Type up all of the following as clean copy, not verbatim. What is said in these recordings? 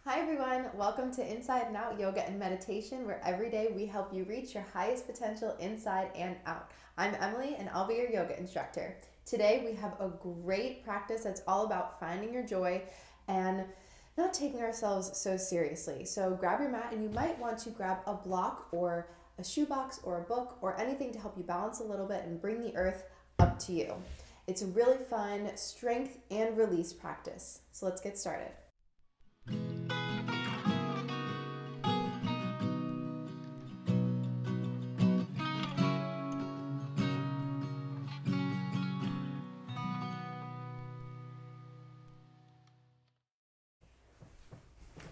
Hi everyone, welcome to Inside and Out Yoga and Meditation, where every day we help you reach your highest potential inside and out. I'm Emily and I'll be your yoga instructor. Today we have a great practice that's all about finding your joy and not taking ourselves so seriously. So grab your mat, and you might want to grab a block or a shoebox or a book or anything to help you balance a little bit and bring the earth up to you. It's a really fun strength and release practice. So let's get started.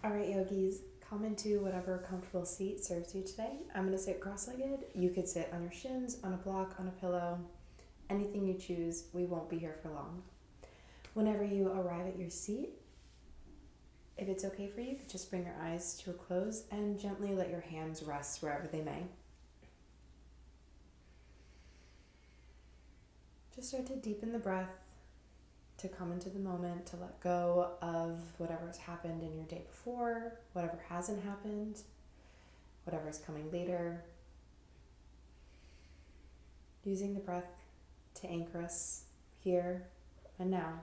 All right, yogis, come into whatever comfortable seat serves you today. I'm going to sit cross-legged. You could sit on your shins, on a block, on a pillow, anything you choose. We won't be here for long. Whenever you arrive at your seat, if it's okay for you, just bring your eyes to a close and gently let your hands rest wherever they may. Just start to deepen the breath, to come into the moment, to let go of whatever's happened in your day before, whatever hasn't happened, whatever's coming later. Using the breath to anchor us here and now.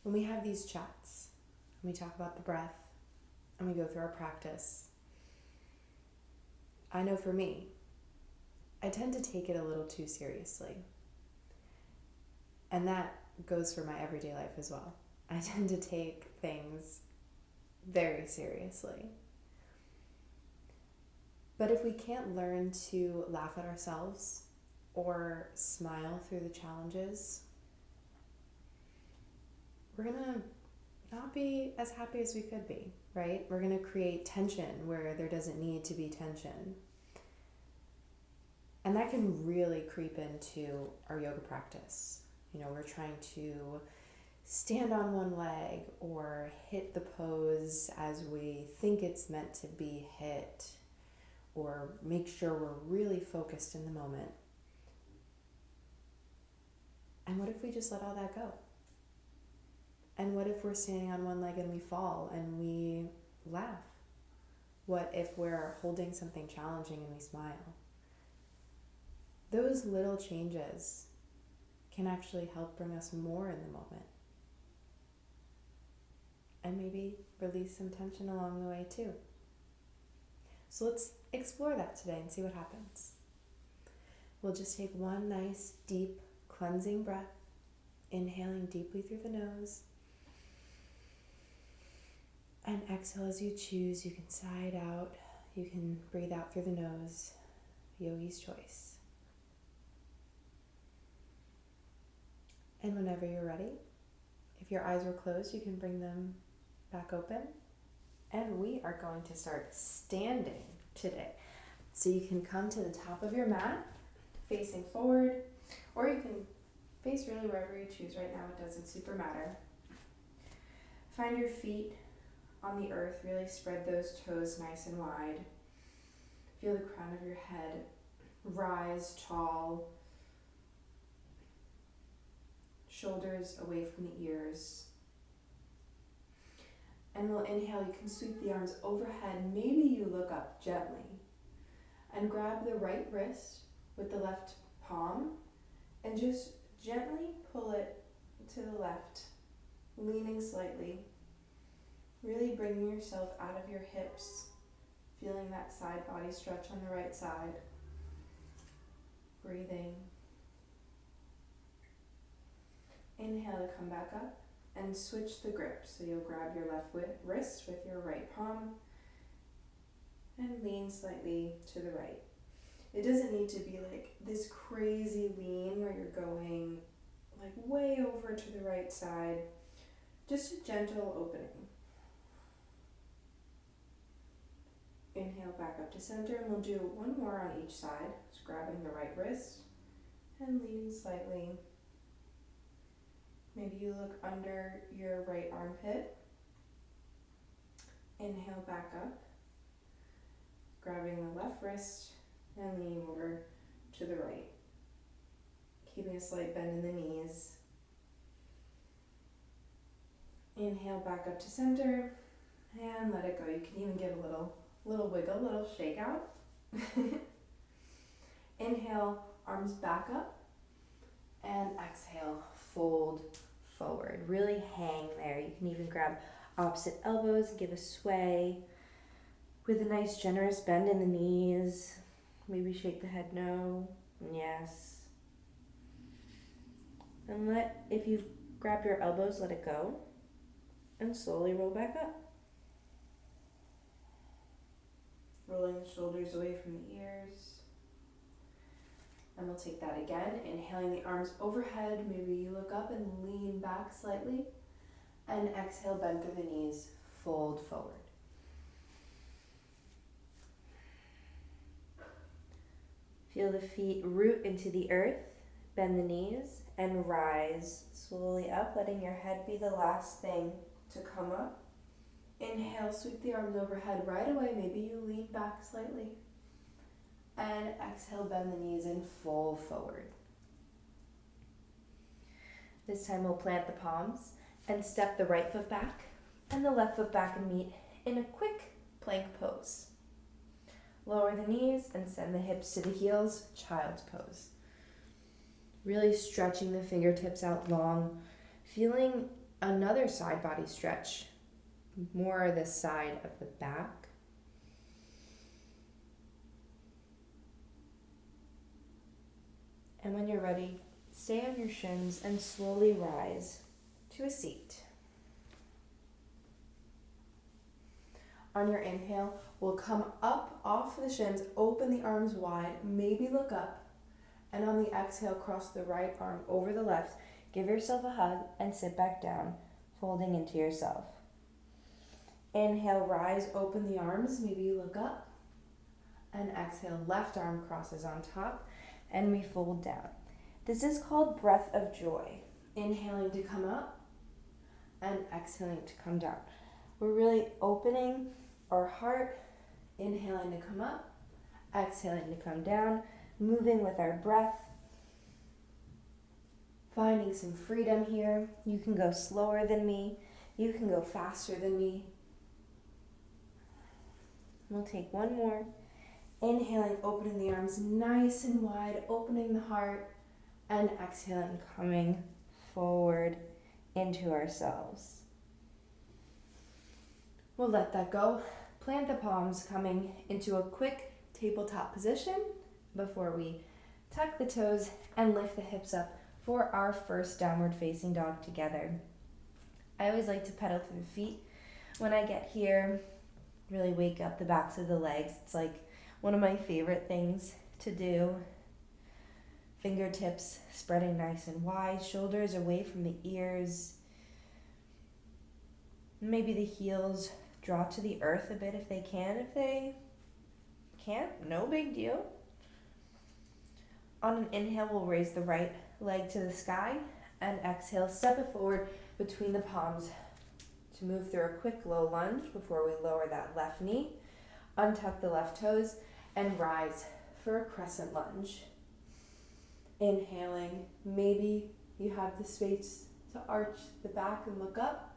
When we have these chats, and we talk about the breath, and we go through our practice, I know for me, I tend to take it a little too seriously. And that goes for my everyday life as well. I tend to take things very seriously. But if we can't learn to laugh at ourselves or smile through the challenges, we're going to not be as happy as we could be, right? We're going to create tension where there doesn't need to be tension. And that can really creep into our yoga practice. You know, we're trying to stand on one leg or hit the pose as we think it's meant to be hit, or make sure we're really focused in the moment. And what if we just let all that go? And what if we're standing on one leg and we fall and we laugh? What if we're holding something challenging and we smile? Those little changes can actually help bring us more in the moment. And maybe release some tension along the way too. So let's explore that today and see what happens. We'll just take one nice, deep, cleansing breath, inhaling deeply through the nose. And exhale as you choose. You can sigh it out. You can breathe out through the nose. Yogi's choice. And whenever you're ready, if your eyes were closed, you can bring them back open. And we are going to start standing today. So you can come to the top of your mat, facing forward, or you can face really wherever you choose right now. It doesn't super matter. Find your feet on the earth. Really spread those toes nice and wide. Feel the crown of your head rise tall. Shoulders away from the ears. And we'll inhale. You can sweep the arms overhead. Maybe you look up gently and grab the right wrist with the left palm and just gently pull it to the left, leaning slightly. Really bringing yourself out of your hips, feeling that side body stretch on the right side. Breathing. Inhale to come back up and switch the grip. So you'll grab your left wrist with your right palm and lean slightly to the right. It doesn't need to be like this crazy lean where you're going like way over to the right side. Just a gentle opening. Inhale back up to center, and we'll do one more on each side. Just grabbing the right wrist and leaning slightly. Maybe you look under your right armpit. Inhale back up, grabbing the left wrist and leaning over to the right. Keeping a slight bend in the knees. Inhale back up to center and let it go. You can even give a little wiggle, little shake out. Inhale, arms back up, and exhale, fold forward. Really hang there. You can even grab opposite elbows, give a sway with a nice generous bend in the knees. Maybe shake the head no, yes. And if you've grabbed your elbows, let it go and slowly roll back up. Rolling the shoulders away from the ears. And we'll take that again. Inhaling the arms overhead. Maybe you look up and lean back slightly. And exhale, bend through the knees, fold forward. Feel the feet root into the earth, bend the knees, and rise slowly up, letting your head be the last thing to come up. Inhale, sweep the arms overhead right away. Maybe you lean back slightly. And exhale, bend the knees and fold forward. This time we'll plant the palms and step the right foot back and the left foot back and meet in a quick plank pose. Lower the knees and send the hips to the heels, child's pose. Really stretching the fingertips out long, feeling another side body stretch, more this side of the back. And when you're ready, stay on your shins and slowly rise to a seat. On your inhale, we'll come up off the shins, open the arms wide, maybe look up. And on the exhale, cross the right arm over the left. Give yourself a hug and sit back down, folding into yourself. Inhale, rise, open the arms, maybe you look up. And exhale, left arm crosses on top, and we fold down. This is called breath of joy. Inhaling to come up, and exhaling to come down. We're really opening our heart, inhaling to come up, exhaling to come down, moving with our breath, finding some freedom here. You can go slower than me. You can go faster than me. We'll take one more. Inhaling, opening the arms nice and wide, opening the heart, and exhaling, coming forward into ourselves. We'll let that go. Plant the palms, coming into a quick tabletop position before we tuck the toes and lift the hips up for our first downward facing dog together. I always like to pedal through the feet when I get here, really wake up the backs of the legs. It's like one of my favorite things to do. Fingertips spreading nice and wide, shoulders away from the ears. Maybe the heels draw to the earth a bit if they can. If they can't, no big deal. On an inhale, we'll raise the right leg to the sky, and exhale, step it forward between the palms to move through a quick low lunge before we lower that left knee. Untuck the left toes and rise for a crescent lunge. Inhaling, maybe you have the space to arch the back and look up.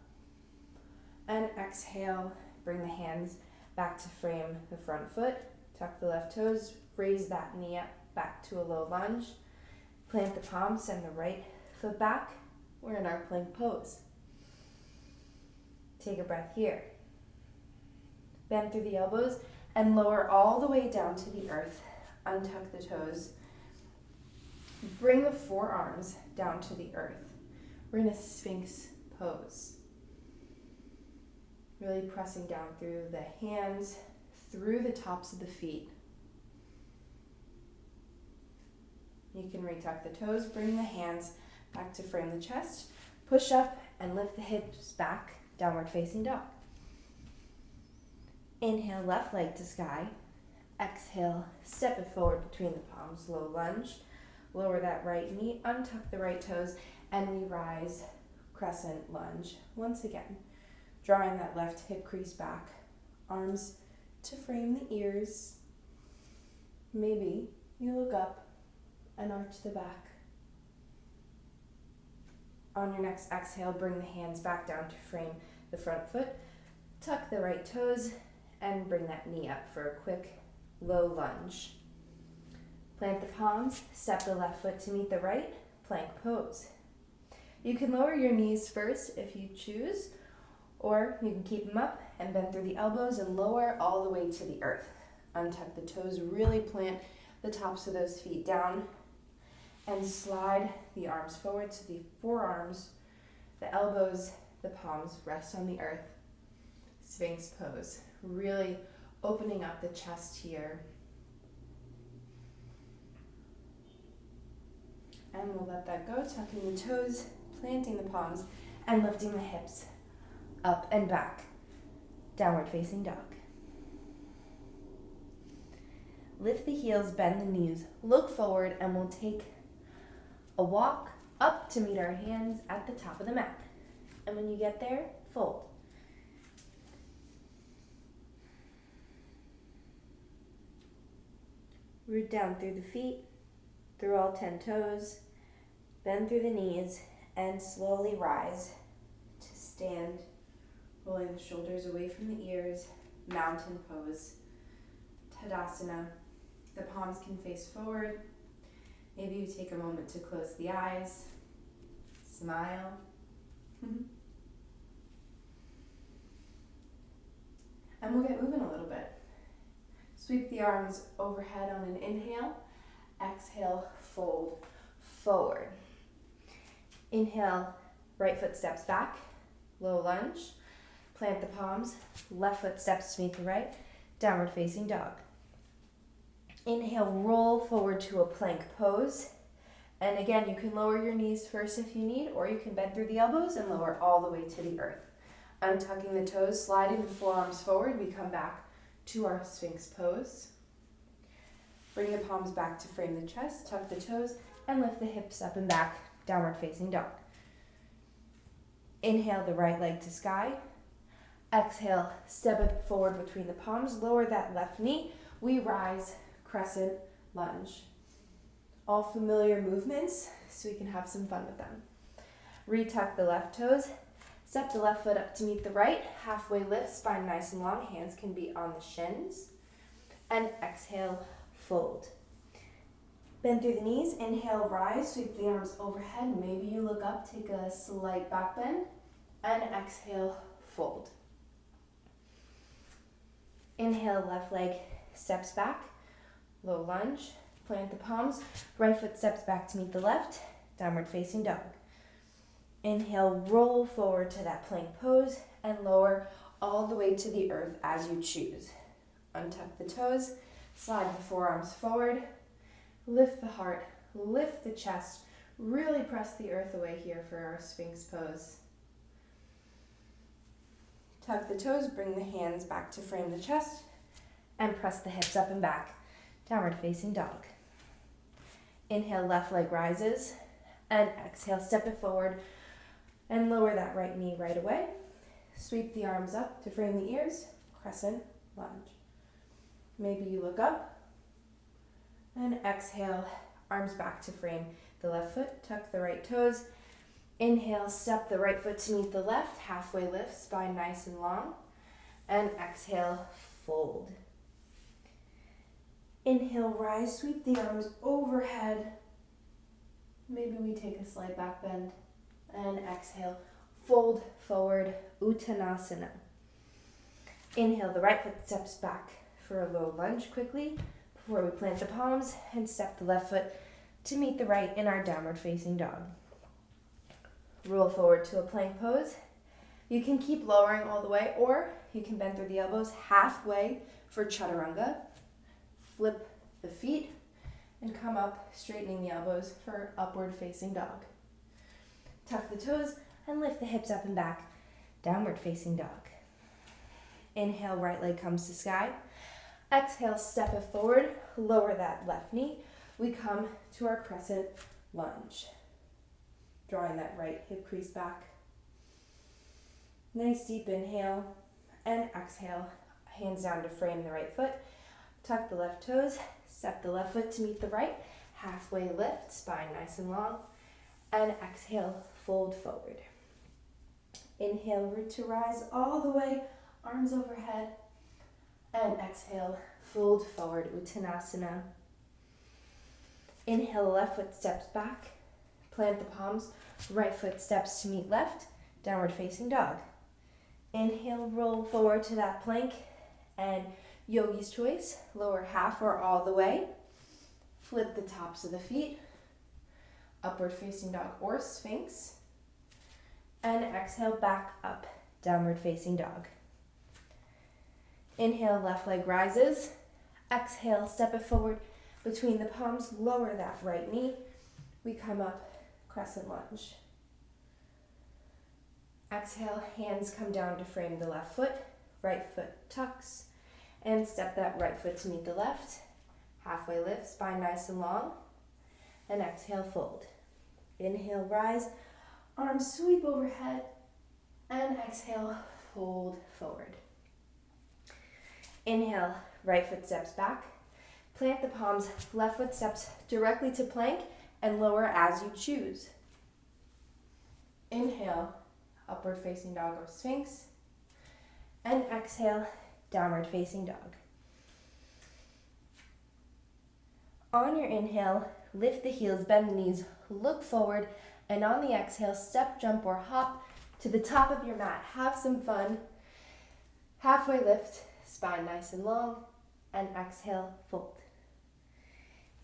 And exhale, bring the hands back to frame the front foot. Tuck the left toes, raise that knee up back to a low lunge. Plant the palms, send the right foot back. We're in our plank pose. Take a breath here. Bend through the elbows and lower all the way down to the earth. Untuck the toes. Bring the forearms down to the earth. We're in a Sphinx Pose. Really pressing down through the hands, through the tops of the feet. You can retuck the toes, bring the hands back to frame the chest, push up and lift the hips back, downward facing dog. Inhale, left leg to sky. Exhale, step it forward between the palms, low lunge. Lower that right knee, untuck the right toes, and we rise, crescent lunge. Once again, drawing that left hip crease back, arms to frame the ears. Maybe you look up and arch the back. On your next exhale, bring the hands back down to frame the front foot. Tuck the right toes and bring that knee up for a quick low lunge. Plant the palms, step the left foot to meet the right, plank pose. You can lower your knees first if you choose, or you can keep them up and bend through the elbows and lower all the way to the earth. Untuck the toes, really plant the tops of those feet down and slide the arms forward so the forearms, the elbows, the palms rest on the earth. Sphinx pose, really opening up the chest here. And we'll let that go, tucking the toes, planting the palms, and lifting the hips up and back. Downward facing dog. Lift the heels, bend the knees, look forward, and we'll take a walk up to meet our hands at the top of the mat. And when you get there, fold. Root down through the feet, through all 10 toes, bend through the knees, and slowly rise to stand, rolling the shoulders away from the ears, mountain pose, Tadasana. The palms can face forward. Maybe you take a moment to close the eyes, smile. And we'll get moving a little bit. Sweep the arms overhead on an inhale. Exhale, fold forward. Inhale, right foot steps back, low lunge. Plant the palms, left foot steps to meet the right, downward facing dog. Inhale, roll forward to a plank pose. And again, you can lower your knees first if you need, or you can bend through the elbows and lower all the way to the earth. Untucking the toes, sliding the forearms forward, we come back to our Sphinx pose. Bring the palms back to frame the chest, tuck the toes, and lift the hips up and back, downward facing dog. Inhale the right leg to sky. Exhale, step it forward between the palms, lower that left knee. We rise, crescent lunge. All familiar movements, so we can have some fun with them. Retuck the left toes, step the left foot up to meet the right, halfway lift, spine nice and long, hands can be on the shins. And exhale, fold. Bend through the knees, inhale, rise, sweep the arms overhead. Maybe you look up, take a slight back bend, and exhale, fold. Inhale, left leg steps back, low lunge, plant the palms, right foot steps back to meet the left, downward facing dog. Inhale, roll forward to that plank pose and lower all the way to the earth as you choose. Untuck the toes, slide the forearms forward, lift the heart, lift the chest, really press the earth away here for our Sphinx pose. Tuck the toes, bring the hands back to frame the chest, and press the hips up and back, downward facing dog. Inhale, left leg rises, and exhale, step it forward, and lower that right knee right away. Sweep the arms up to frame the ears, crescent lunge. Maybe you look up, and exhale, arms back to frame the left foot, tuck the right toes. Inhale, step the right foot to meet the left, halfway lift, spine nice and long. And exhale, fold. Inhale, rise, sweep the arms overhead. Maybe we take a slight back bend. And exhale, fold forward, Uttanasana. Inhale, the right foot steps back for a low lunge quickly before we plant the palms and step the left foot to meet the right in our downward facing dog. Roll forward to a plank pose. You can keep lowering all the way, or you can bend through the elbows halfway for Chaturanga. Flip the feet and come up, straightening the elbows for upward facing dog. Tuck the toes and lift the hips up and back, downward facing dog. Inhale, right leg comes to sky. Exhale, step it forward, lower that left knee. We come to our crescent lunge. Drawing that right hip crease back. Nice deep inhale and exhale. Hands down to frame the right foot. Tuck the left toes. Step the left foot to meet the right. Halfway lift, spine nice and long. And exhale, fold forward. Inhale, root to rise all the way, arms overhead. And exhale, fold forward, Uttanasana. Inhale, left foot steps back. Plant the palms, right foot steps to meet left, downward facing dog. Inhale, roll forward to that plank. And yogi's choice, lower half or all the way. Flip the tops of the feet. Upward facing dog or Sphinx. And exhale, back up, downward facing dog. Inhale, left leg rises. Exhale, step it forward between the palms, lower that right knee. We come up, crescent lunge. Exhale, hands come down to frame the left foot. Right foot tucks. And step that right foot to meet the left. Halfway lift, spine nice and long. And exhale, fold. Inhale, rise. Arms sweep overhead. And exhale, fold forward. Inhale, right foot steps back. Plant the palms, left foot steps directly to plank and lower as you choose. Inhale, upward facing dog or Sphinx. And exhale, downward facing dog. On your inhale, lift the heels, bend the knees, look forward, and on the exhale, step, jump, or hop to the top of your mat. Have some fun. Halfway lift, spine nice and long, and exhale, fold.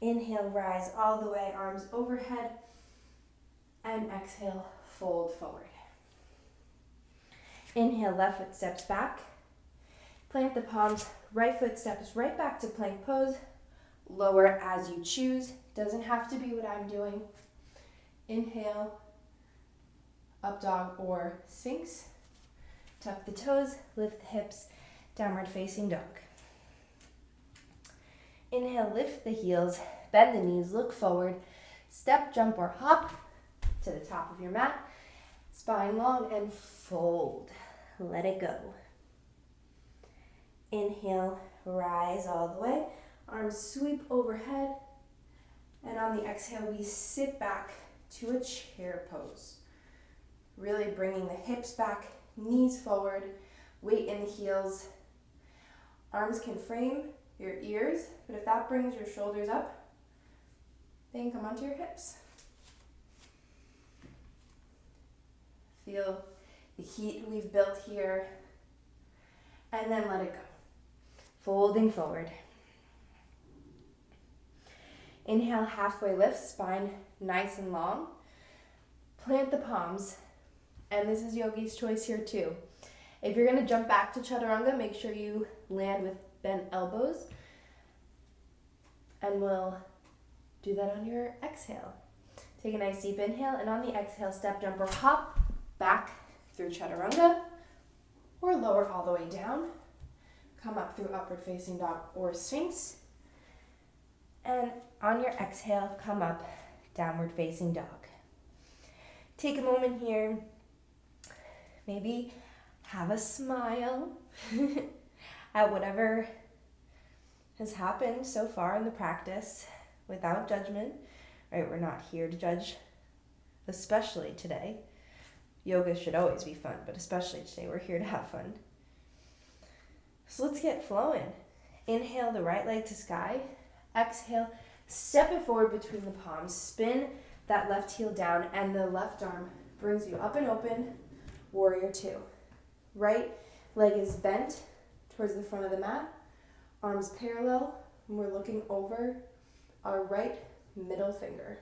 Inhale, rise all the way, arms overhead, and exhale, fold forward. Inhale, left foot steps back. Plant the palms, right foot steps right back to plank pose. Lower as you choose. Doesn't have to be what I'm doing. Inhale, up dog or Sphinx. Tuck the toes, lift the hips, downward facing dog. Inhale, lift the heels, bend the knees, look forward, step, jump, or hop to the top of your mat. Spine long and fold. Let it go. Inhale, rise all the way. Arms sweep overhead. And on the exhale, we sit back to a chair pose. Really bringing the hips back, knees forward, weight in the heels. Arms can frame your ears, but if that brings your shoulders up, then come onto your hips. Feel the heat we've built here, and then let it go. Folding forward. Inhale, halfway lift, spine nice and long. Plant the palms, and this is yogi's choice here too. If you're going to jump back to chaturanga, make sure you land with bent elbows, and we'll do that on your exhale. Take a nice deep inhale, and on the exhale, step, jump, or hop back through chaturanga, or lower all the way down. Come up through upward facing dog or Sphinx. And on your exhale, come up, downward facing dog. Take a moment here. Maybe have a smile at whatever has happened so far in the practice without judgment. Right? We're not here to judge, especially today. Yoga should always be fun, but especially today, we're here to have fun. So let's get flowing. Inhale the right leg to sky. Exhale, step it forward between the palms. Spin that left heel down, and the left arm brings you up and open, warrior two. Right leg is bent towards the front of the mat. Arms parallel, and we're looking over our right middle finger.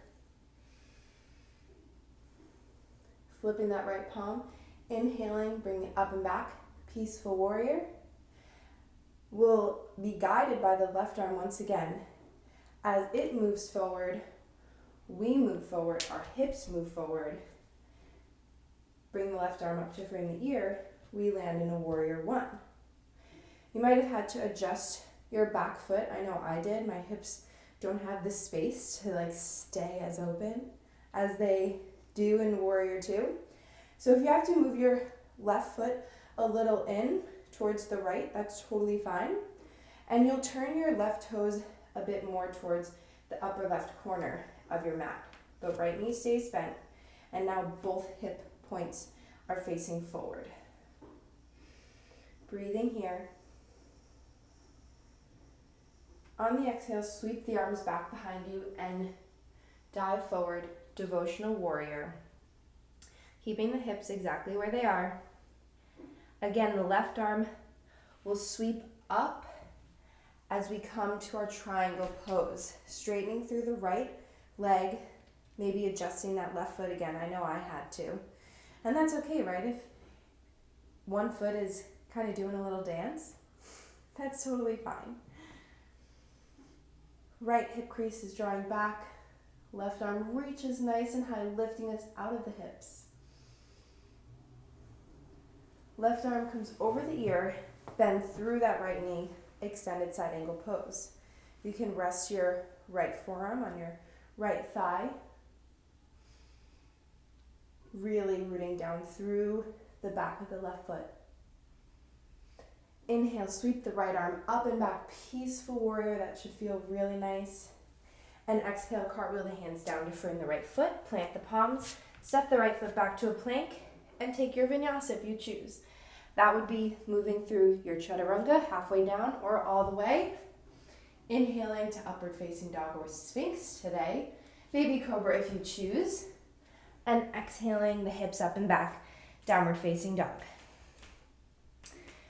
Flipping that right palm. Inhaling, bring it up and back. Peaceful warrior. We'll be guided by the left arm once again. As it moves forward, we move forward, our hips move forward. Bring the left arm up to frame the ear. We land in a warrior one. You might have had to adjust your back foot. I know I did. My hips don't have the space to stay as open as they do in warrior two. So if you have to move your left foot a little in towards the right, that's totally fine. And you'll turn your left toes a bit more towards the upper left corner of your mat. The right knee stays bent. And now both hip points are facing forward. Breathing here. On the exhale, sweep the arms back behind you and dive forward, Devotional Warrior. Keeping the hips exactly where they are. Again, the left arm will sweep up as we come to our triangle pose, straightening through the right leg, maybe adjusting that left foot again. I know I had to. And that's okay, right? If one foot is kind of doing a little dance, that's totally fine. Right hip crease is drawing back. Left arm reaches nice and high, lifting us out of the hips. Left arm comes over the ear, bend through that right knee, extended side angle pose. You can rest your right forearm on your right thigh, really rooting down through the back of the left foot. Inhale, sweep the right arm up and back, peaceful warrior. That should feel really nice. And exhale, cartwheel the hands down to frame the right foot, plant the palms, step the right foot back to a plank, and take your vinyasa if you choose. That would be moving through your chaturanga, halfway down or all the way. Inhaling to upward facing dog or sphinx today. Baby cobra if you choose. And exhaling the hips up and back, downward facing dog.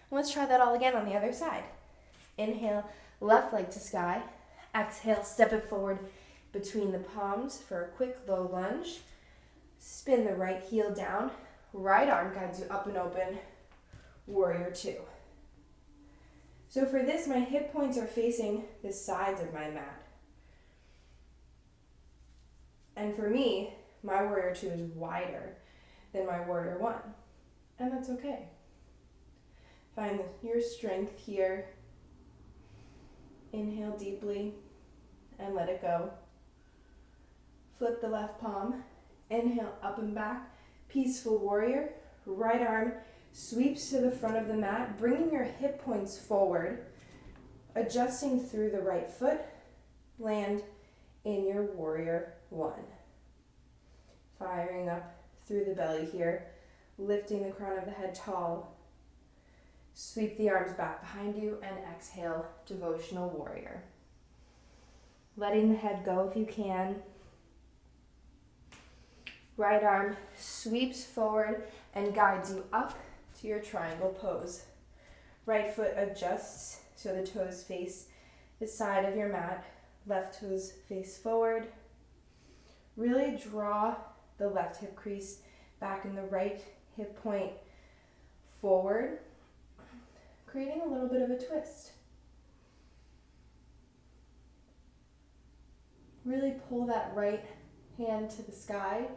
Let's try that all again on the other side. Inhale, left leg to sky. Exhale, step it forward between the palms for a quick low lunge. Spin the right heel down. Right arm guides you up and open. Warrior two. So for this, my hip points are facing the sides of my mat. And for me, my warrior two is wider than my warrior one. And that's okay. Find your strength here. Inhale deeply and let it go. Flip the left palm. Inhale up and back. Peaceful warrior. Right arm sweeps to the front of the mat, bringing your hip points forward, adjusting through the right foot. Land in your warrior one. Firing up through the belly here, lifting the crown of the head tall. Sweep the arms back behind you and exhale, Devotional Warrior. Letting the head go if you can. Right arm sweeps forward and guides you up to your triangle pose. Right foot adjusts so the toes face the side of your mat. Left toes face forward. Really draw the left hip crease back and the right hip point forward, creating a little bit of a twist. Really pull that right hand to the sky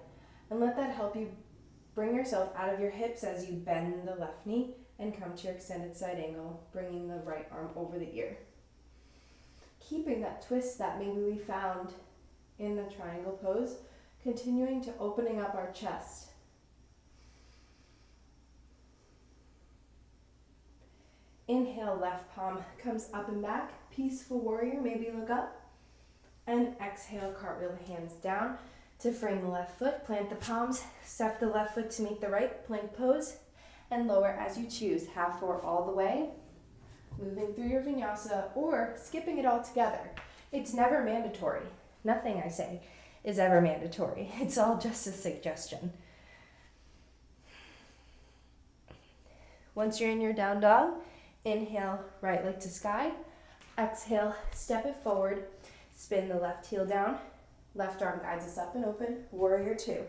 and let that help you bring yourself out of your hips as you bend the left knee and come to your extended side angle, bringing the right arm over the ear. Keeping that twist that maybe we found in the triangle pose, continuing to opening up our chest. Inhale, left palm comes up and back, peaceful warrior, maybe look up. And exhale, cartwheel the hands down to frame the left foot, plant the palms, step the left foot to meet the right, plank pose, and lower as you choose, half or all the way. Moving through your vinyasa or skipping it all together. It's never mandatory. Nothing I say is ever mandatory. It's all just a suggestion. Once you're in your down dog, inhale, right leg to sky. Exhale, step it forward, spin the left heel down. Left arm guides us up and open, warrior two.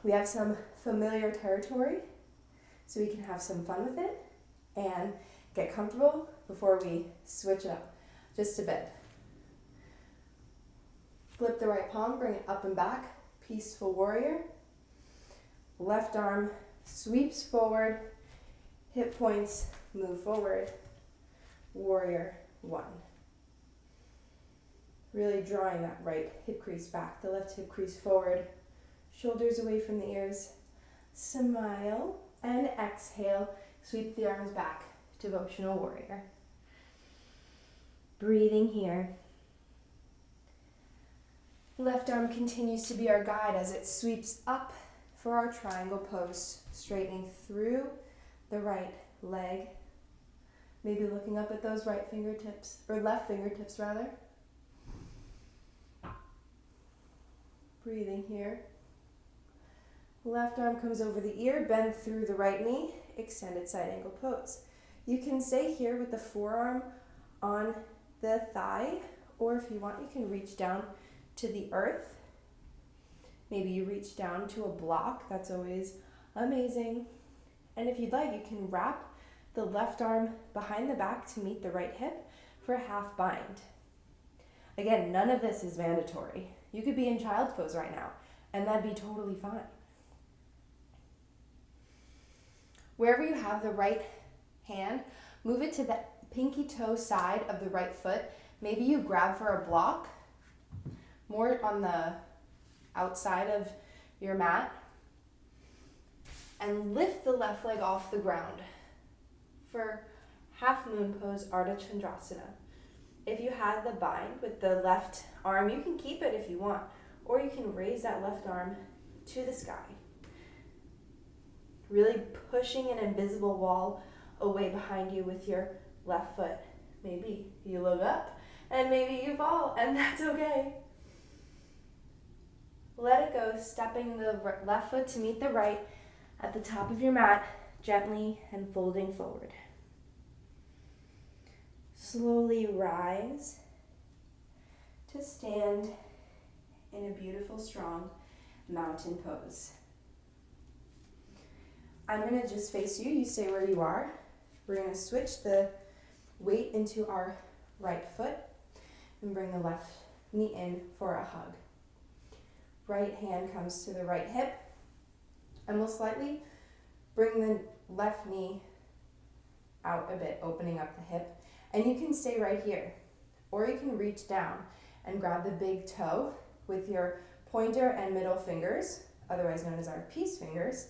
We have some familiar territory, so we can have some fun with it and get comfortable before we switch it up just a bit. Flip the right palm, bring it up and back, peaceful warrior. Left arm sweeps forward, hip points move forward, warrior one. Really drawing that right hip crease back, the left hip crease forward, shoulders away from the ears. Smile and exhale, sweep the arms back, Devotional Warrior. Breathing here. Left arm continues to be our guide as it sweeps up for our triangle pose, straightening through the right leg. Maybe looking up at those right fingertips, or left fingertips rather. Breathing here. Left arm comes over the ear, bend through the right knee, extended side angle pose. You can stay here with the forearm on the thigh, or if you want, you can reach down to the earth. Maybe you reach down to a block, that's always amazing. And if you'd like, you can wrap the left arm behind the back to meet the right hip for a half bind. Again, none of this is mandatory. You could be in child's pose right now, and that'd be totally fine. Wherever you have the right hand, move it to the pinky toe side of the right foot. Maybe you grab for a block, more on the outside of your mat, and lift the left leg off the ground for half moon pose, Arda Chandrasana. If you have the bind with the left arm, you can keep it if you want, or you can raise that left arm to the sky. Really pushing an invisible wall away behind you with your left foot. Maybe you look up and maybe you fall, and that's okay. Let it go, stepping the left foot to meet the right at the top of your mat, gently and folding forward. Slowly rise to stand in a beautiful, strong mountain pose. I'm going to just face you. You stay where you are. We're going to switch the weight into our right foot and bring the left knee in for a hug. Right hand comes to the right hip, and we'll slightly bring the left knee out a bit, opening up the hip. And you can stay right here, or you can reach down and grab the big toe with your pointer and middle fingers, otherwise known as our peace fingers.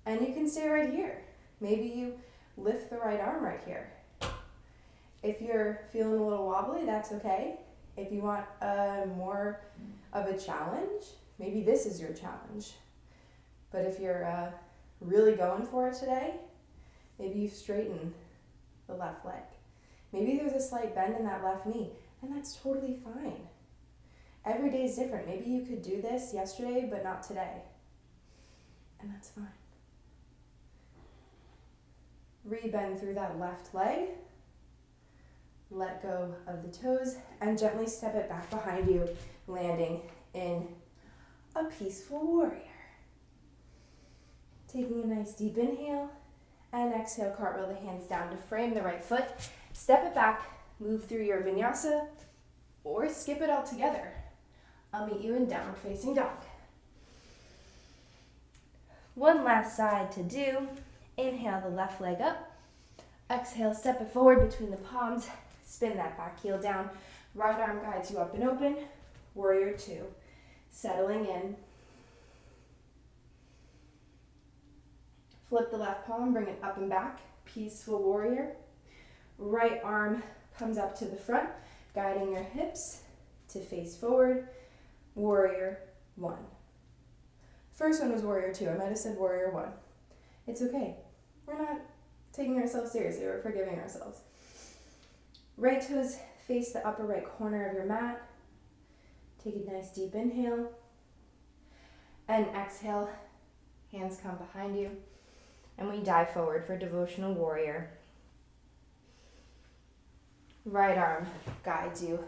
And you can stay right here. Maybe you lift the right arm right here. If you're feeling a little wobbly, that's okay. If you want more of a challenge, maybe this is your challenge. But if you're really going for it today, maybe you straighten the left leg. Maybe there's a slight bend in that left knee, and that's totally fine. Every day is different. Maybe you could do this yesterday, but not today. And that's fine. Re-bend through that left leg. Let go of the toes and gently step it back behind you, landing in a peaceful warrior. Taking a nice deep inhale and exhale, cartwheel the hands down to frame the right foot. Step it back, move through your vinyasa, or skip it all together. I'll meet you in downward facing dog. One last side to do. Inhale the left leg up. Exhale, step it forward between the palms. Spin that back heel down. Right arm guides you up and open. Warrior two. Settling in. Flip the left palm, bring it up and back. Peaceful warrior. Right arm comes up to the front, guiding your hips to face forward. Warrior one. First one was warrior two. I might have said warrior one. It's okay. We're not taking ourselves seriously. We're forgiving ourselves. Right toes face the upper right corner of your mat. Take a nice deep inhale. And exhale. Hands come behind you. And we dive forward for Devotional Warrior. Right arm guides you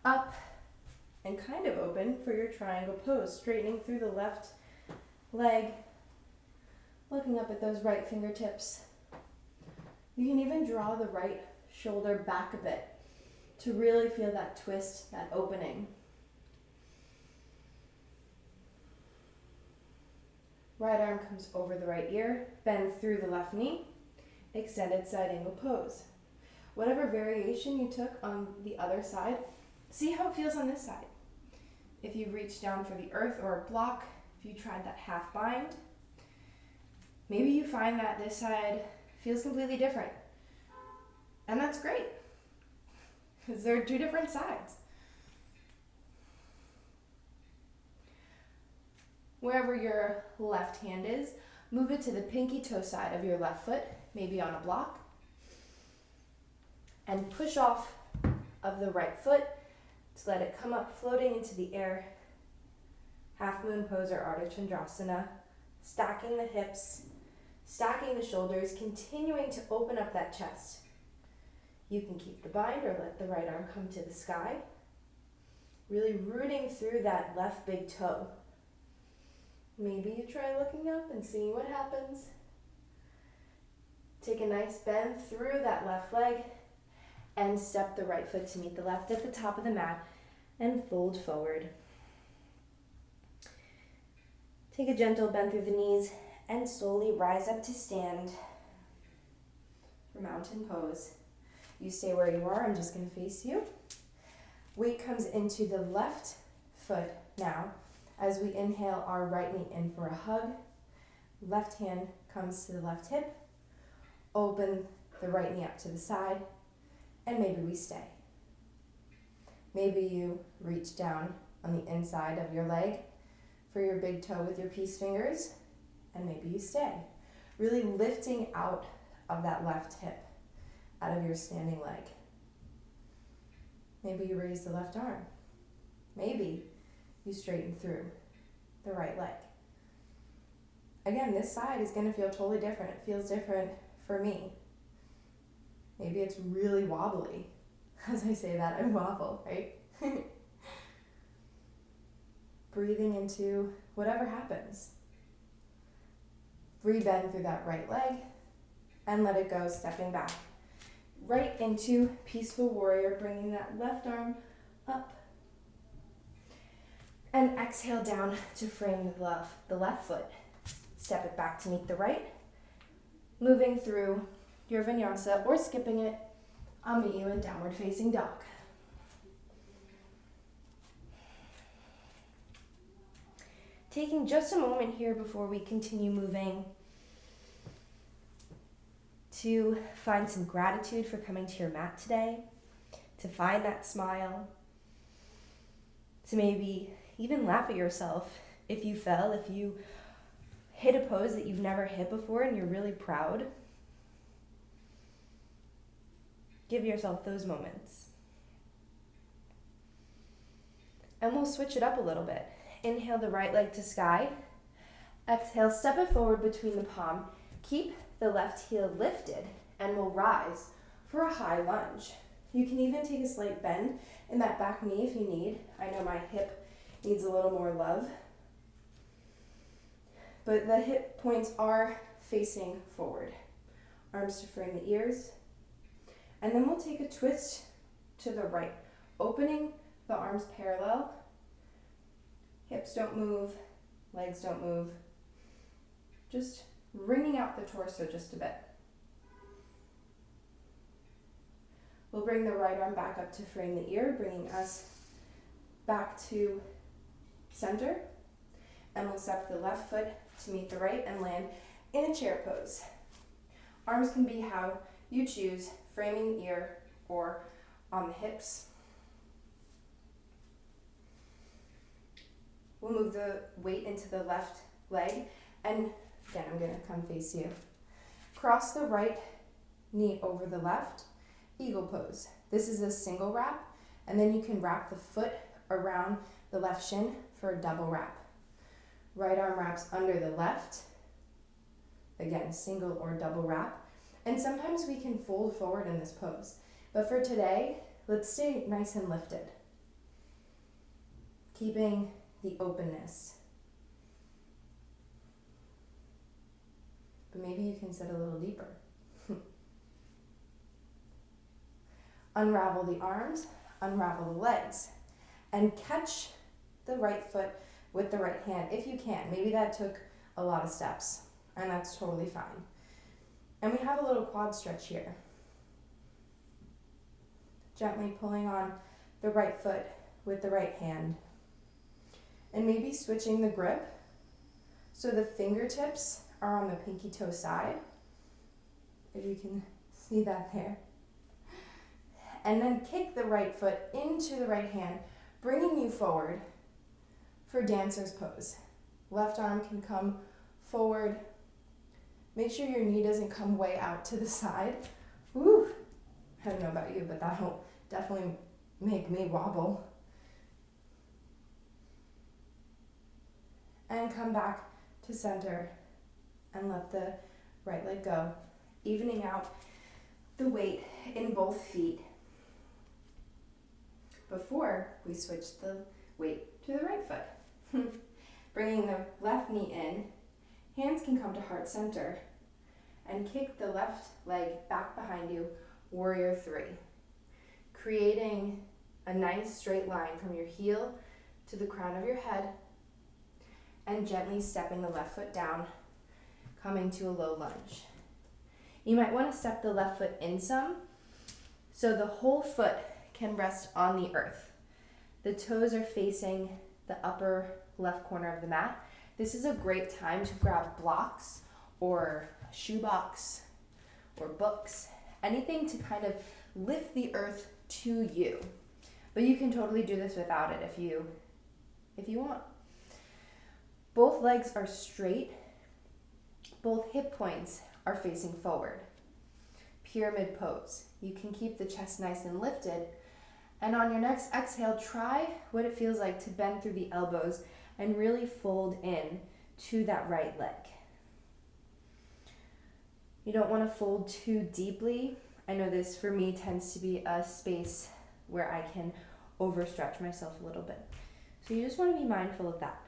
up and kind of open for your triangle pose. Straightening through the left leg. Looking up at those right fingertips. You can even draw the right shoulder back a bit to really feel that twist, that opening. Right arm comes over the right ear, bend through the left knee, extended side angle pose. Whatever variation you took on the other side, see how it feels on this side. If you reach down for the earth or a block, if you tried that half bind, maybe you find that this side feels completely different. And that's great, because they're two different sides. Wherever your left hand is, move it to the pinky toe side of your left foot, maybe on a block. And push off of the right foot to let it come up floating into the air. Half moon pose or Arda Chandrasana. Stacking the hips, stacking the shoulders, continuing to open up that chest. You can keep the bind or let the right arm come to the sky. Really rooting through that left big toe. Maybe you try looking up and seeing what happens. Take a nice bend through that left leg and step the right foot to meet the left at the top of the mat and fold forward. Take a gentle bend through the knees and slowly rise up to stand for mountain pose. You stay where you are, I'm just going to face you. Weight comes into the left foot now. As we inhale our right knee in for a hug, left hand comes to the left hip, open the right knee up to the side, and maybe we stay. Maybe you reach down on the inside of your leg for your big toe with your peace fingers, and maybe you stay. Really lifting out of that left hip, out of your standing leg. Maybe you raise the left arm. Maybe you straighten through the right leg. Again, this side is going to feel totally different. It feels different for me. Maybe it's really wobbly. As I say that, I wobble, right? Breathing into whatever happens. Rebend through that right leg and let it go, stepping back. Right into Peaceful Warrior, bringing that left arm up. And exhale down to frame the left foot. Step it back to meet the right. Moving through your Vinyasa or skipping it, I'll meet you in downward facing dog. Taking just a moment here before we continue moving to find some gratitude for coming to your mat today, to find that smile, to maybe even laugh at yourself if you fell, if you hit a pose that you've never hit before and you're really proud. Give yourself those moments. And we'll switch it up a little bit. Inhale the right leg to sky. Exhale, step it forward between the palm. Keep the left heel lifted and we'll rise for a high lunge. You can even take a slight bend in that back knee if you need. I know my hip needs a little more love. But the hip points are facing forward. Arms to frame the ears. And then we'll take a twist to the right, opening the arms parallel. Hips don't move, legs don't move. Just wringing out the torso just a bit. We'll bring the right arm back up to frame the ear, bringing us back to center. And we'll step the left foot to meet the right and land in a chair pose. Arms can be how you choose, framing the ear or on the hips. We'll move the weight into the left leg, and again, I'm going to come face you. Cross the right knee over the left, eagle pose. This is a single wrap, and then you can wrap the foot around the left shin for a double wrap. Right arm wraps under the left, again, single or double wrap. And sometimes we can fold forward in this pose. But for today, let's stay nice and lifted. Keeping the openness. But maybe you can sit a little deeper. Unravel the arms, unravel the legs, and catch the right foot with the right hand if you can. Maybe that took a lot of steps, and that's totally fine. And we have a little quad stretch here. Gently pulling on the right foot with the right hand. And maybe switching the grip so the fingertips are on the pinky toe side. If you can see that there. And then kick the right foot into the right hand, bringing you forward for dancer's pose. Left arm can come forward. Make sure your knee doesn't come way out to the side. Woo! I don't know about you, but that'll definitely make me wobble. And come back to center and let the right leg go, evening out the weight in both feet before we switch the weight to the right foot. Bringing the left knee in, hands can come to heart center, and kick the left leg back behind you, warrior 3. Creating a nice straight line from your heel to the crown of your head, and gently stepping the left foot down, coming to a low lunge. You might want to step the left foot in some, so the whole foot can rest on the earth. The toes are facing the upper left corner of the mat. This is a great time to grab blocks or a shoebox or books, anything to kind of lift the earth to you. But you can totally do this without it if you want. Both legs are straight. Both hip points are facing forward. Pyramid pose. You can keep the chest nice and lifted. And on your next exhale, try what it feels like to bend through the elbows and really fold in to that right leg. You don't want to fold too deeply. I know this for me tends to be a space where I can overstretch myself a little bit. So you just want to be mindful of that.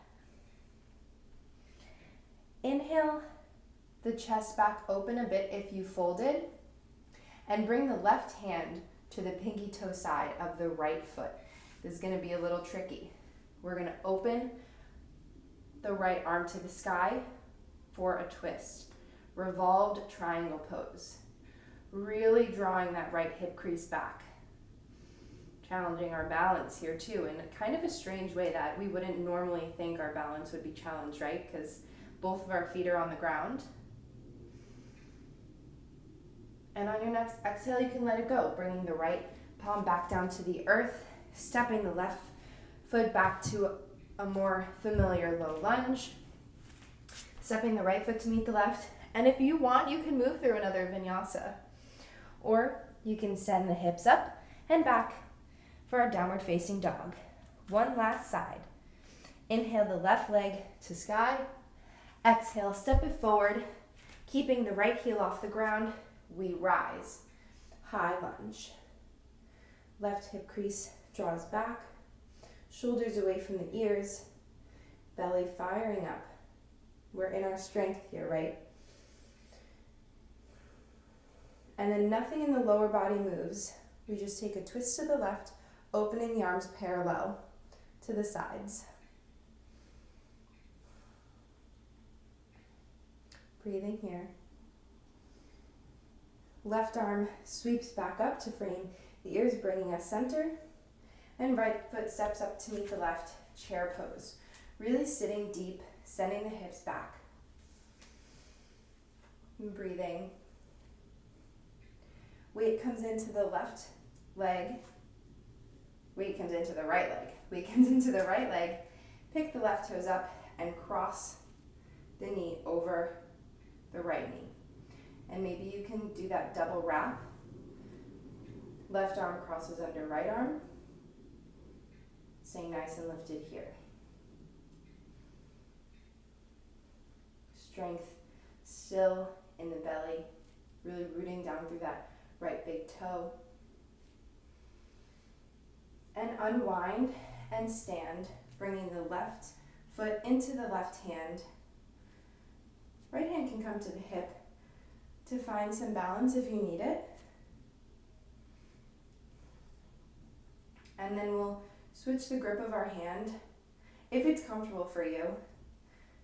Inhale the chest back open a bit if you folded, and bring the left hand to the pinky toe side of the right foot. This is going to be a little tricky. We're going to open the right arm to the sky for a twist. Revolved triangle pose. Really drawing that right hip crease back. Challenging our balance here too, in kind of a strange way that we wouldn't normally think our balance would be challenged, right? Because both of our feet are on the ground. And on your next exhale, you can let it go, bringing the right palm back down to the earth, stepping the left foot back to a more familiar low lunge, stepping the right foot to meet the left. And if you want, you can move through another vinyasa. Or you can send the hips up and back for our downward facing dog. One last side. Inhale the left leg to sky. Exhale, step it forward, keeping the right heel off the ground. We rise, high lunge. Left hip crease draws back, shoulders away from the ears, belly firing up. We're in our strength here, right? And then nothing in the lower body moves. We just take a twist to the left, opening the arms parallel to the sides. Breathing here. Left arm sweeps back up to frame the ears, bringing us center. And right foot steps up to meet the left, chair pose. Really sitting deep, sending the hips back. And breathing. Weight comes into the left leg. Weight comes into the right leg. Weight comes into the right leg. Pick the left toes up and cross the knee over the right knee. And maybe you can do that double wrap. Left arm crosses under right arm. Staying nice and lifted here. Strength still in the belly. Really rooting down through that right big toe. And unwind and stand, bringing the left foot into the left hand. Right hand can come to the hip to find some balance if you need it. And then we'll switch the grip of our hand if it's comfortable for you.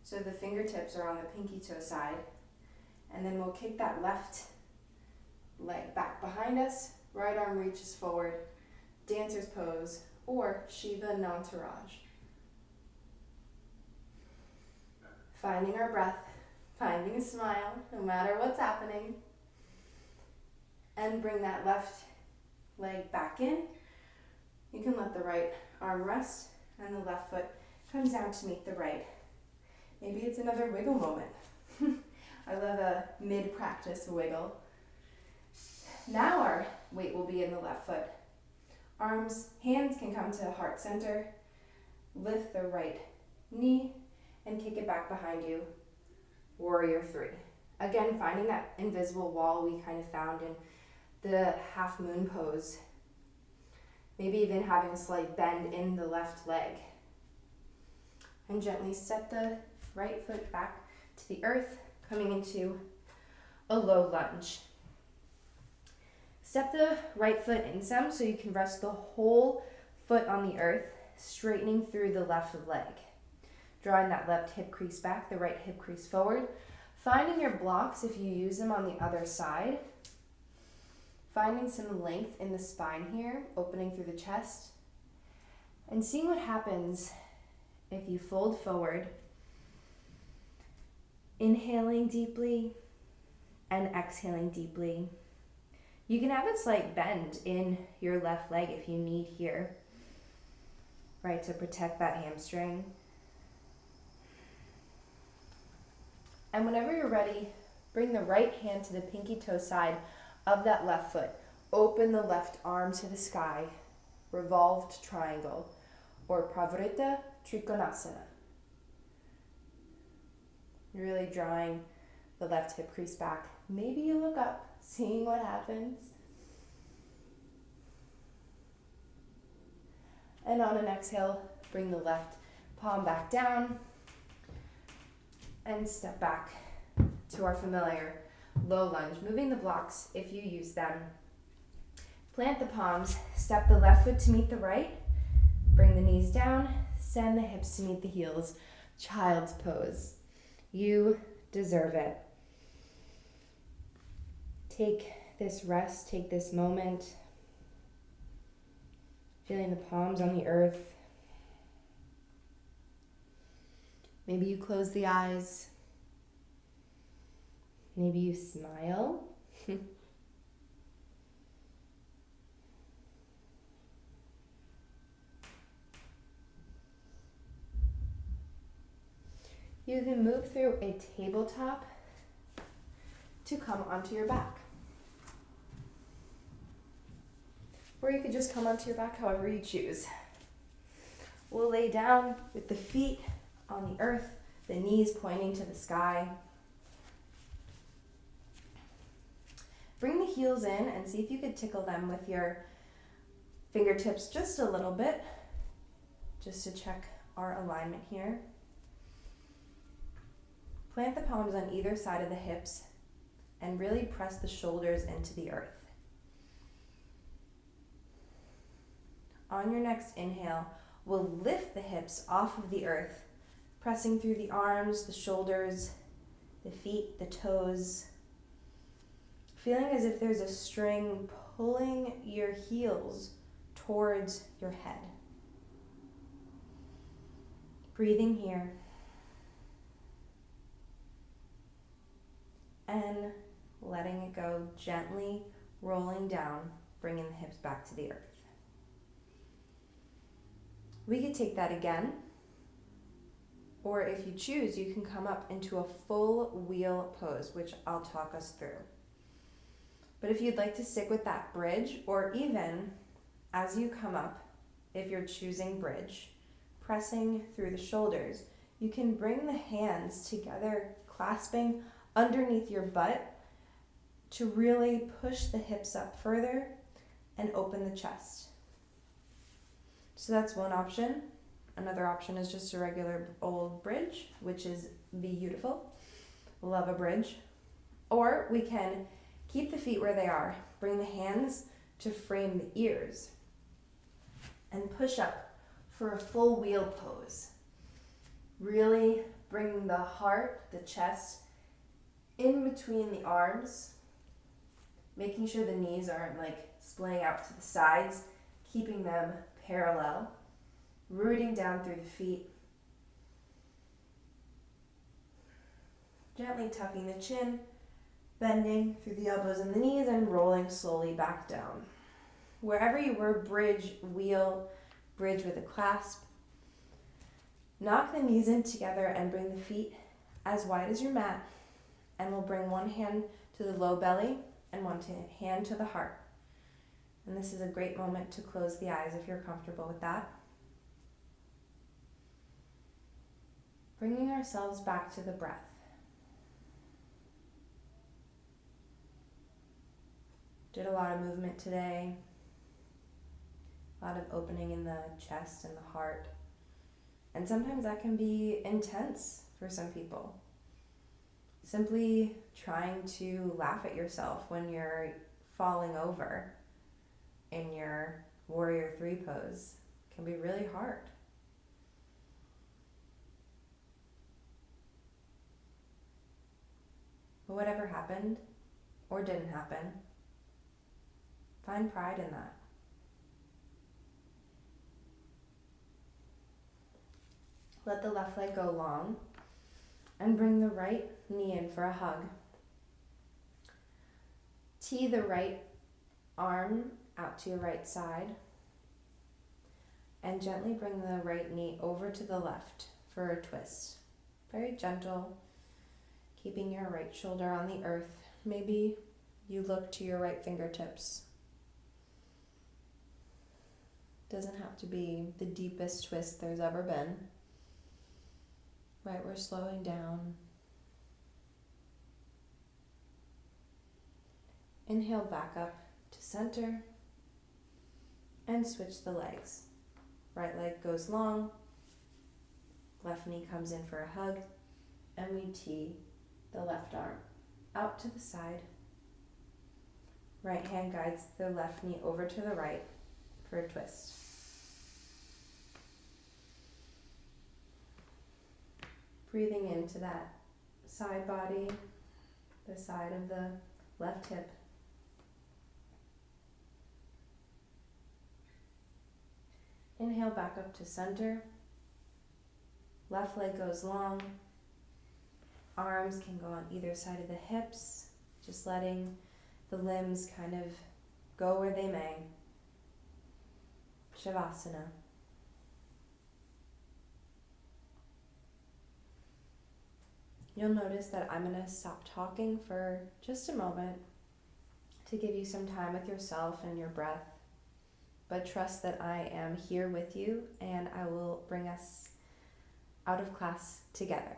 So the fingertips are on the pinky toe side. And then we'll kick that left leg back behind us. Right arm reaches forward. Dancer's pose or Shiva Nantaraj. Finding our breath. Finding a smile, no matter what's happening. And bring that left leg back in. You can let the right arm rest and the left foot comes down to meet the right. Maybe it's another wiggle moment. I love a mid-practice wiggle. Now our weight will be in the left foot. Hands can come to heart center. Lift the right knee and kick it back behind you. Warrior 3. Again, finding that invisible wall we kind of found in the half moon pose. Maybe even having a slight bend in the left leg. And gently step the right foot back to the earth, coming into a low lunge. Step the right foot in some so you can rest the whole foot on the earth, straightening through the left leg. Drawing that left hip crease back, the right hip crease forward. Finding your blocks if you use them on the other side. Finding some length in the spine here, opening through the chest. And seeing what happens if you fold forward, inhaling deeply and exhaling deeply. You can have a slight bend in your left leg if you need here, right, to protect that hamstring. And whenever you're ready, bring the right hand to the pinky toe side of that left foot. Open the left arm to the sky, revolved triangle, or Pravrita Trikonasana. Really drawing the left hip crease back. Maybe you look up, seeing what happens. And on an exhale, bring the left palm back down and step back to our familiar low lunge, moving the blocks if you use them. Plant the palms, step the left foot to meet the right, bring the knees down, send the hips to meet the heels. Child's pose. You deserve it. Take this rest, take this moment, feeling the palms on the earth. Maybe you close the eyes. Maybe you smile. You can move through a tabletop to come onto your back. Or you could just come onto your back however you choose. We'll lay down with the feet on the earth, the knees pointing to the sky. Bring the heels in and see if you could tickle them with your fingertips just a little bit, just to check our alignment here. Plant the palms on either side of the hips and really press the shoulders into the earth. On your next inhale, we'll lift the hips off of the earth, pressing through the arms, the shoulders, the feet, the toes, feeling as if there's a string pulling your heels towards your head. Breathing here. And letting it go, gently rolling down, bringing the hips back to the earth. We could take that again, or if you choose, you can come up into a full wheel pose, which I'll talk us through. But if you'd like to stick with that bridge, or even as you come up, if you're choosing bridge, pressing through the shoulders, you can bring the hands together, clasping underneath your butt to really push the hips up further and open the chest. So that's one option. Another option is just a regular old bridge, which is beautiful. Love a bridge. Or we can keep the feet where they are. Bring the hands to frame the ears and push up for a full wheel pose. Really bring the heart, the chest, in between the arms, making sure the knees aren't like splaying out to the sides, keeping them parallel, rooting down through the feet, gently tucking the chin, bending through the elbows and the knees, and rolling slowly back down. Wherever you were, bridge, wheel, bridge with a clasp. Knock the knees in together and bring the feet as wide as your mat. And we'll bring one hand to the low belly and one hand to the heart. And this is a great moment to close the eyes if you're comfortable with that. Bringing ourselves back to the breath. Did a lot of movement today. A lot of opening in the chest and the heart. And sometimes that can be intense for some people. Simply trying to laugh at yourself when you're falling over in your Warrior 3 pose can be really hard. But whatever happened or didn't happen, find pride in that. Let the left leg go long and bring the right knee in for a hug. Tee the right arm out to your right side and gently bring the right knee over to the left for a twist. Very gentle, keeping your right shoulder on the earth. Maybe you look to your right fingertips. Doesn't have to be the deepest twist there's ever been. Right, we're slowing down. Inhale back up to center and switch the legs. Right leg goes long, left knee comes in for a hug, and we tee the left arm out to the side. Right hand guides the left knee over to the right for a twist. Breathing into that side body, the side of the left hip. Inhale back up to center. Left leg goes long. Arms can go on either side of the hips, just letting the limbs kind of go where they may. Shavasana. You'll notice that I'm going to stop talking for just a moment to give you some time with yourself and your breath. But trust that I am here with you and I will bring us out of class together.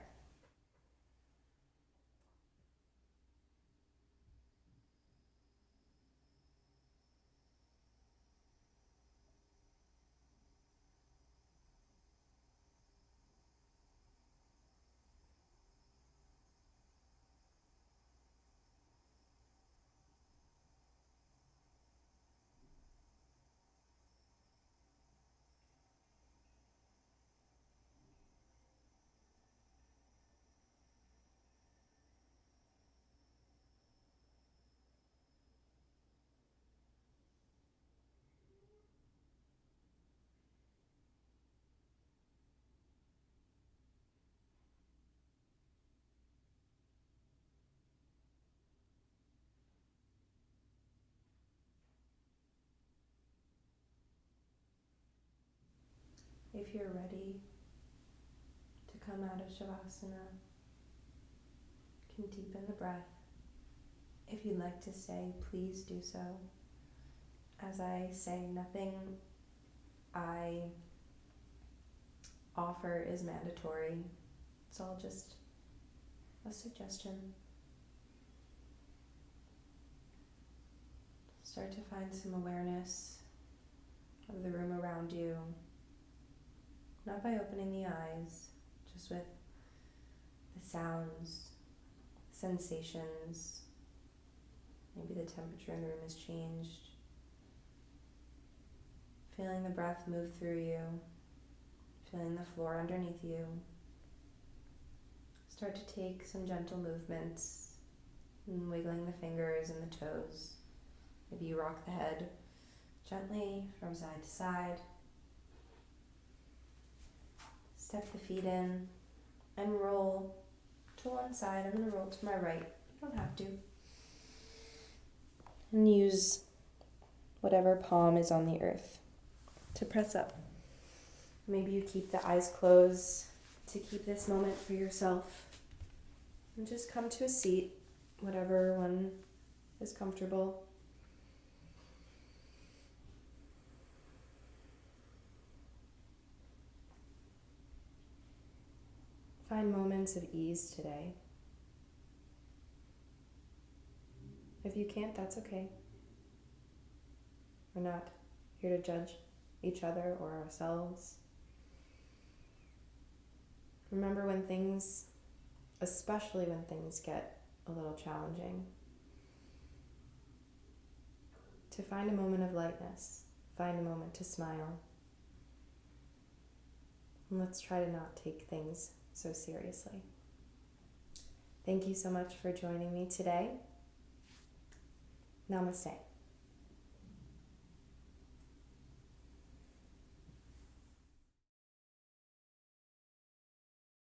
If you're ready to come out of Shavasana, you can deepen the breath. If you'd like to stay, please do so. As I say, nothing I offer is mandatory. It's all just a suggestion. Start to find some awareness of the room around you. Not by opening the eyes, just with the sounds, sensations. Maybe the temperature in the room has changed. Feeling the breath move through you. Feeling the floor underneath you. Start to take some gentle movements, and wiggling the fingers and the toes. Maybe you rock the head gently from side to side. Step the feet in and roll to one side. I'm going to roll to my right. You don't have to. And use whatever palm is on the earth to press up. Maybe you keep the eyes closed to keep this moment for yourself. And just come to a seat, whatever one is comfortable. Find moments of ease today. If you can't, that's okay. We're not here to judge each other or ourselves. Remember when things, especially when things get a little challenging, to find a moment of lightness, find a moment to smile. And let's try to not take things so seriously. Thank you so much for joining me today. Namaste.